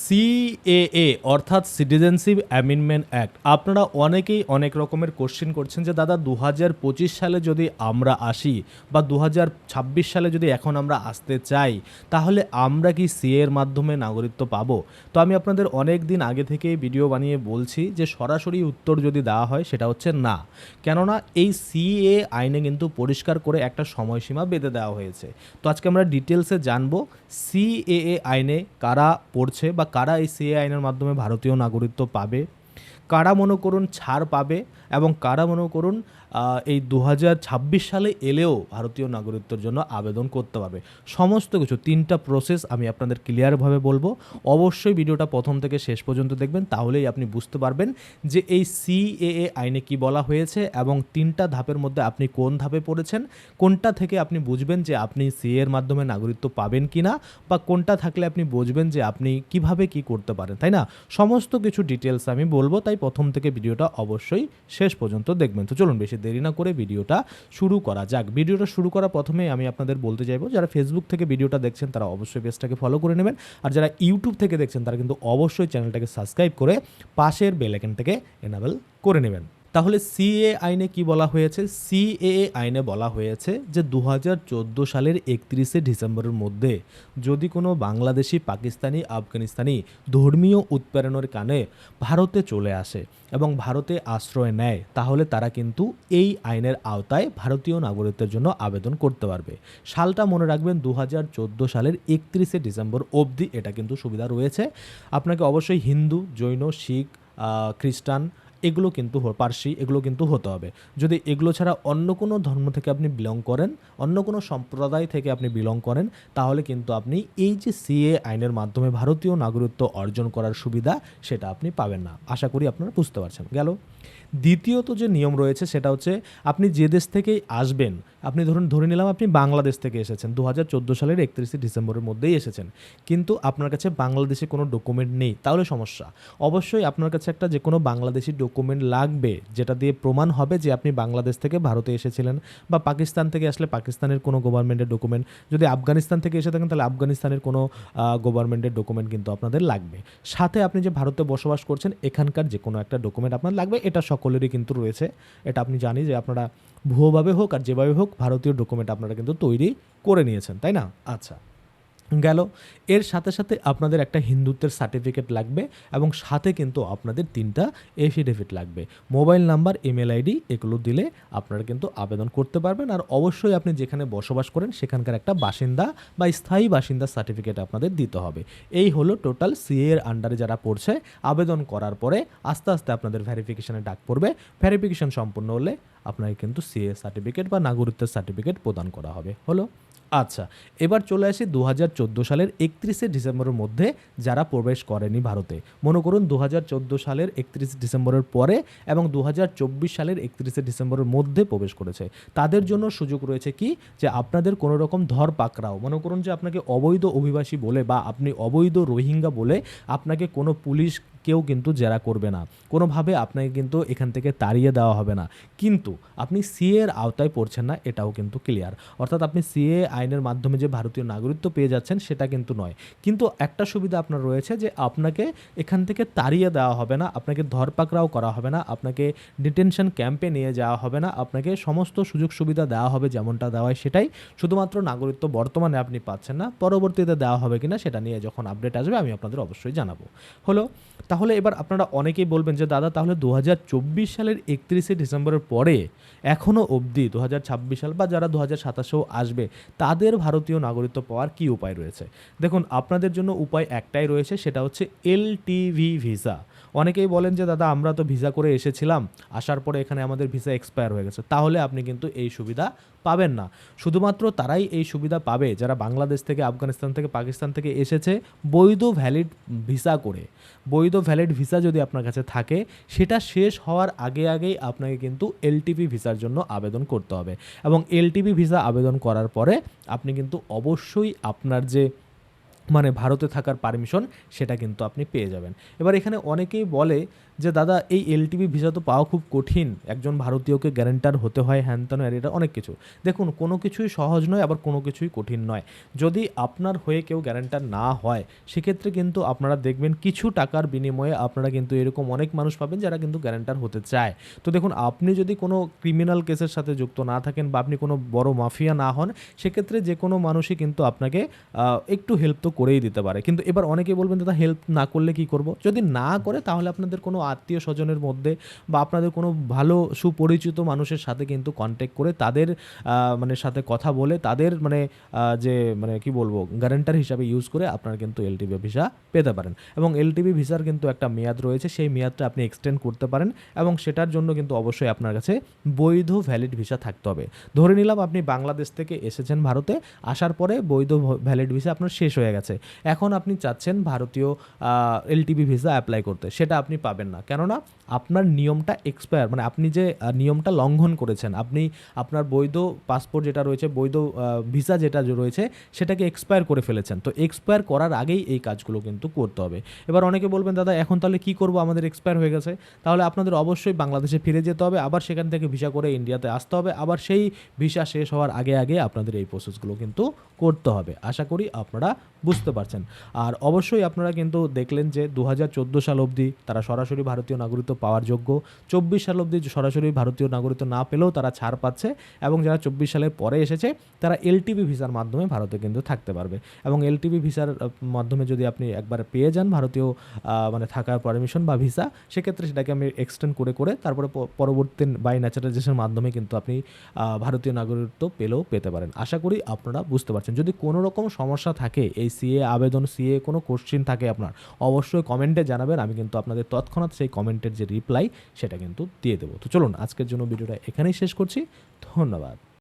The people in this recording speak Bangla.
সিএএ অর্থাৎ সিটিজেনশিপ অ্যামেন্ডমেন্ট অ্যাক্ট, আপনারা অনেকেই অনেক রকমের কোশ্চেন করছেন যে দাদা 2025 সালে যদি আমরা আসি বা 2026 সালে যদি এখন আমরা আসতে চাই, তাহলে আমরা কি সিএ এর মাধ্যমে নাগরিকত্ব পাবো? তো আমি আপনাদের অনেক দিন আগে থেকেই ভিডিও বানিয়ে বলছি যে সরাসরি উত্তর যদি দেওয়া হয় সেটা হচ্ছে না। কেননা এই সিএ আইনে কিন্তু পরিষ্কার করে একটা সময়সীমা বেঁধে দেওয়া হয়েছে। তো আজকে আমরা ডিটেলসে জানবো সিএএ আইনে কারা পড়ছে বা কারা এই সিএ আইনের মাধ্যমে ভারতীয় নাগরিকত্ব পাবে, কারা মনে করুন ছাড় পাবে এবং কারা মনে করুন এই 2026 সালে এলেও ভারতীয় নাগরিকত্বের জন্য আবেদন করতে পারবে। সমস্ত কিছু 3টা প্রসেস আমি আপনাদের ক্লিয়ারভাবে বলবো। অবশ্যই ভিডিওটা প্রথম থেকে শেষ পর্যন্ত দেখবেন, তাহলেই আপনি বুঝতে পারবেন যে এই সিএএ আইনে কি বলা হয়েছে এবং 3টা ধাপের মধ্যে আপনি কোন ধাপে পড়েছেন, কোনটা থেকে আপনি বুঝবেন যে আপনি সিএ এর মাধ্যমে নাগরিকত্ব পাবেন কি না, বা কোনটা থাকলে আপনি বুঝবেন যে আপনি কিভাবে কি করতে পারেন, তাই না? সমস্ত কিছু ডিটেলস আমি বলবো, তাই প্রথম থেকে ভিডিওটা অবশ্যই শেষ পর্যন্ত দেখবেন। তো চলুন বেশি দেরি না করে ভিডিওটা শুরু করা যাক। ভিডিওটা শুরু করার প্রথমেই আমি আপনাদের বলতে চাইবো, যারা ফেসবুক থেকে ভিডিওটা দেখছেন তারা অবশ্যই পেজটাকে ফলো করে নেবেন, আর যারা ইউটিউব থেকে দেখছেন তারা কিন্তু অবশ্যই চ্যানেলটাকে সাবস্ক্রাইব করে পাশের বেল আইকনটাকে এনাবেল করে নেবেন। তাহলে সিএ আইনে কি বলা হয়েছে? সিএএ আইনে বলা হয়েছে যে 2014 সালের 31শে ডিসেম্বরের মধ্যে যদি কোনো বাংলাদেশি, পাকিস্তানি, আফগানিস্তানি ধর্মীয় উৎপীড়নের কারণে ভারতে চলে আসে এবং ভারতে আশ্রয় নেয়, তাহলে তারা কিন্তু এই আইনের আওতায় ভারতীয় নাগরিকত্বের জন্য আবেদন করতে পারবে। সালটা মনে রাখবেন 2014 সালের 31শে ডিসেম্বর অবধি এটা কিন্তু সুবিধা রয়েছে। আপনাকে অবশ্যই হিন্দু, জৈন, শিখ, খ্রিস্টান, এগুলো কিন্তু পার্সি, এগুলো কিন্তু হতে হবে। যদি এগুলো ছাড়া অন্য কোনো ধর্ম থেকে আপনি বিলং করেন, অন্য কোনো সম্প্রদায় থেকে আপনি বিলং করেন, তাহলে কিন্তু আপনি এই যে সিএ আইনের মাধ্যমে ভারতীয় নাগরিকত্ব অর্জন করার সুবিধা সেটা আপনি পাবেন না। আশা করি আপনারা বুঝতে পারছেন। গেল দ্বিতীয়ত যে নিয়ম রয়েছে সেটা হচ্ছে আপনি যে দেশ থেকেই আসবেন, আপনি ধরে নিলাম আপনি বাংলাদেশ থেকে এসেছেন, 2014 সালের 31শে ডিসেম্বরের মধ্যেই এসেছেন, কিন্তু আপনার কাছে বাংলাদেশে কোনো ডকুমেন্ট নেই, তাহলে সমস্যা। অবশ্যই আপনার কাছে একটা যে কোনো বাংলাদেশি ডকুমেন্ট লাগবে, যেটা দিয়ে প্রমাণ হবে যে আপনি বাংলাদেশ থেকে ভারতে এসেছিলেন, বা পাকিস্তান থেকে আসলে পাকিস্তানের কোনো গভর্নমেন্টের ডকুমেন্ট, যদি আফগানিস্তান থেকে এসে থাকেন তাহলে আফগানিস্তানের কোনো গভর্নমেন্টের ডকুমেন্ট কিন্তু আপনাদের লাগবে। সাথে আপনি যে ভারতে বসবাস করছেন এখানকার যে কোনো একটা ডকুমেন্ট আপনার লাগবে, এটা সকলেরই কিন্তু রয়েছে। এটা আপনি জানি যে আপনারা ভুয়োভাবে হোক আর যেভাবে হোক ভারতীয় ডকুমেন্ট আপনারা কিন্তু তৈরি করে নিয়েছেন, তাই না? আচ্ছা, গেল। এর সাথে সাথে আপনাদের একটা হিন্দুত্বের সার্টিফিকেট লাগবে এবং সাথে কিন্তু আপনাদের 3টা এফিডেভিট লাগবে। মোবাইল নাম্বার, ইমেল আইডি, এগুলো দিলে আপনারা কিন্তু আবেদন করতে পারবেন। আর অবশ্যই আপনি যেখানে বসবাস করেন সেখানকার একটা বাসিন্দা বা স্থায়ী বাসিন্দা সার্টিফিকেট আপনাদের দিতে হবে। এই হলো টোটাল সিএ এর আন্ডারে যারা পড়ছে। আবেদন করার পরে আস্তে আস্তে আপনাদের ভেরিফিকেশনে ডাক পড়বে। ভেরিফিকেশন সম্পূর্ণ হলে আপনাকে কিন্তু সিএ সার্টিফিকেট বা নাগরিকত্বের সার্টিফিকেট প্রদান করা হবে। হলো? আচ্ছা, এবার চলে আসি 2014 সালের 31শে ডিসেম্বরের মধ্যে যারা প্রবেশ করেনি ভারতে। মনে করুন 2014 সালের 31 ডিসেম্বরের পরে এবং 2024 সালের 31শে ডিসেম্বরের মধ্যে প্রবেশ করেছে, তাদের জন্য সুযোগ রয়েছে কি, যে আপনাদের কোনো রকম ধর পাকড়াও, মনে করুন যে আপনাকে অবৈধ অভিবাসী বলে বা আপনি অবৈধ রোহিঙ্গা বলে আপনাকে কোনো পুলিশ কেউ কিন্তু জেরা করবে না, কোনোভাবে আপনাকে কিন্তু এখান থেকে তাড়িয়ে দেওয়া হবে না, কিন্তু আপনি সিএ এর আওতায় পড়ছেন না, এটাও কিন্তু ক্লিয়ার। অর্থাৎ আপনি সিএ আইনের মাধ্যমে যে ভারতীয় নাগরিকত্ব পেয়ে যাচ্ছেন সেটা কিন্তু নয়, কিন্তু একটা সুবিধা আপনার রয়েছে যে আপনাকে এখান থেকে তাড়িয়ে দেওয়া হবে না, আপনাকে ধরপাকড়াও করা হবে না, আপনাকে ডিটেনশন ক্যাম্পে নিয়ে যাওয়া হবে না, আপনাকে সমস্ত সুযোগ সুবিধা দেওয়া হবে যেমনটা দেওয়া হয় সেটাই। শুধুমাত্র নাগরিকত্ব বর্তমানে আপনি পাচ্ছেন না, পরবর্তীতে দেওয়া হবে কিনা সেটা নিয়ে যখন আপডেট আসবে আমি আপনাদের অবশ্যই জানাবো। হলো? তাহলে এবার আপনারা অনেকেই বলবেন যে দাদা তাহলে 2024 সালের 31শে ডিসেম্বরের পরে এখনও অবধি 2026 সাল বা যারা 2027-এও আসবে তাদের ভারতীয় নাগরিকত্ব পাওয়ার কী উপায় রয়েছে? দেখুন, আপনাদের জন্য উপায় একটাই রয়েছে, সেটা হচ্ছে এলটিভি ভিসা। অনেকেই বলেন যে দাদা আমরা তো ভিসা করে এসেছিলাম, আসার পরে এখানে আমাদের ভিসা এক্সপায়ার হয়ে গেছে, তাহলে আপনি কিন্তু এই সুবিধা পাবেন না। শুধুমাত্র তারাই এই সুবিধা পাবে যারা বাংলাদেশ থেকে, আফগানিস্তান থেকে, পাকিস্তান থেকে এসেছে বৈধ ভ্যালিড ভিসা করে। বৈধ ভ্যালিড ভিসা যদি আপনার কাছে থাকে, সেটা শেষ হওয়ার আগেই আপনাকে কিন্তু এলটিভি ভিসার জন্য আবেদন করতে হবে, এবং এলটিভি ভিসা আবেদন করার পরে আপনি কিন্তু অবশ্যই আপনার যে মানে ভারতে থাকার পারমিশন সেটা কিন্তু আপনি পেয়ে যাবেন। এবার এখানে অনেকেই বলে যে দাদা এই এলটিভি ভিসা তো পাওয়া খুব কঠিন, একজন ভারতীয়কে গ্যারান্টার হতে হয়, হ্যান ত্যান আর এটা অনেক কিছু। দেখুন, কোনো কিছুই সহজ নয়, আবার কোনো কিছুই কঠিন নয়। যদি আপনার হয়ে কেউ গ্যারান্টার না হয়, সেক্ষেত্রে কিন্তু আপনারা দেখবেন কিছু টাকার বিনিময়ে আপনারা কিন্তু এরকম অনেক মানুষ পাবেন যারা কিন্তু গ্যারান্টার হতে চায়। তো দেখুন, আপনি যদি কোনো ক্রিমিনাল কেসের সাথে যুক্ত না থাকেন বা আপনি কোনো বড় মাফিয়া না হন, সেক্ষেত্রে যে কোনো মানুষই কিন্তু আপনাকে একটু হেল্প তো করেই দিতে পারে। কিন্তু এবার অনেকেই বলবেন দাদা হেল্প না করলে কি করব? যদি না করে তাহলে আপনাদের কোনো আত্মীয়-স্বজনের মধ্যে বা আপনাদের কোনো ভালো সুপরিচিত মানুষের সাথে কিন্তু কনট্যাক্ট করে তাদের মানে সাথে কথা বলে তাদের মানে যে মানে কি বলবো গ্যারান্টার হিসাবে ইউজ করে আপনারা কিন্তু এলটিভি ভিসা পেতে পারেন। এবং এলটিভি ভিসার কিন্তু একটা মেয়াদ রয়েছে, সেই মেয়াদটা আপনি এক্সটেন্ড করতে পারেন এবং সেটার জন্য কিন্তু অবশ্যই আপনার কাছে বৈধ ভ্যালিড ভিসা থাকতে হবে। ধরে নিলাম আপনি বাংলাদেশ থেকে এসেছেন ভারতে, আসার পরে বৈধ ভ্যালিড ভিসা আপনার শেষ হয়ে গেছে। এখন আপনি চাচ্ছেন ভারতীয় এলটিভি ভিসা অ্যাপ্লাই করতে, সেটা আপনি পাবেন না। কেননা আপনার নিয়মটা এক্সপায়ার, মানে আপনি যে নিয়মটা লঙ্ঘন করেছেন, আপনি আপনার বৈধ পাসপোর্ট যেটা রয়েছে, বৈধ ভিসা যেটা রয়েছে সেটাকে এক্সপায়ার করে ফেলেছেন। তো এক্সপায়ার করার আগেই এই কাজগুলো কিন্তু করতে হবে। এবার অনেকে বলবেন দাদা এখন তাহলে কী করবো, আমাদের এক্সপায়ার হয়ে গেছে। তাহলে আপনাদের অবশ্যই বাংলাদেশে ফিরে যেতে হবে, আবার সেখান থেকে ভিসা করে ইন্ডিয়াতে আসতে হবে, আবার সেই ভিসা শেষ হওয়ার আগে আগে আপনাদের এই প্রসেসগুলো কিন্তু করতে হবে। আশা করি আপনারা বুঝতে পারছেন। আর অবশ্যই আপনারা কিন্তু দেখলেন যে 2014 সাল অবধি তারা সরাসরি ভারতীয় নাগরিকত্ব পাওয়ার যোগ্য, 24 সাল অবধি সরাসরি ভারতীয় নাগরিকত্ব না পেলেও তারা ছাড় পাচ্ছে, এবং যারা 24 সালের পরে এসেছে তারা এলটিভি ভিসার মাধ্যমে ভারতে কিন্তু থাকতে পারবে। এবং এলটিভি ভিসার মাধ্যমে যদি আপনি একবার পেয়ে যান ভারতীয় মানে থাকার পারমিশন বা ভিসা, সেক্ষেত্রে সেটাকে আমি এক্সটেন্ড করে করে তারপরে পরবর্তী বাই ন্যাচারাইজেশনের মাধ্যমে কিন্তু আপনি ভারতীয় নাগরিকত্ব পেলেও পেতে পারেন। আশা করি আপনারা বুঝতে পারছেন। যদি কোনো রকম সমস্যা থাকে এই সিএ আবেদন, সিএ কোনো কোশ্চিন থাকে আপনার, অবশ্যই কমেন্টে জানাবেন। আমি কিন্তু আপনাদের তৎক্ষণাৎ সেই কমেন্টের যে রিপ্লাই সেটা কিন্তু দিয়ে দেবো। তো চলুন আজকের জন্য ভিডিওটা এখানেই শেষ করছি। ধন্যবাদ।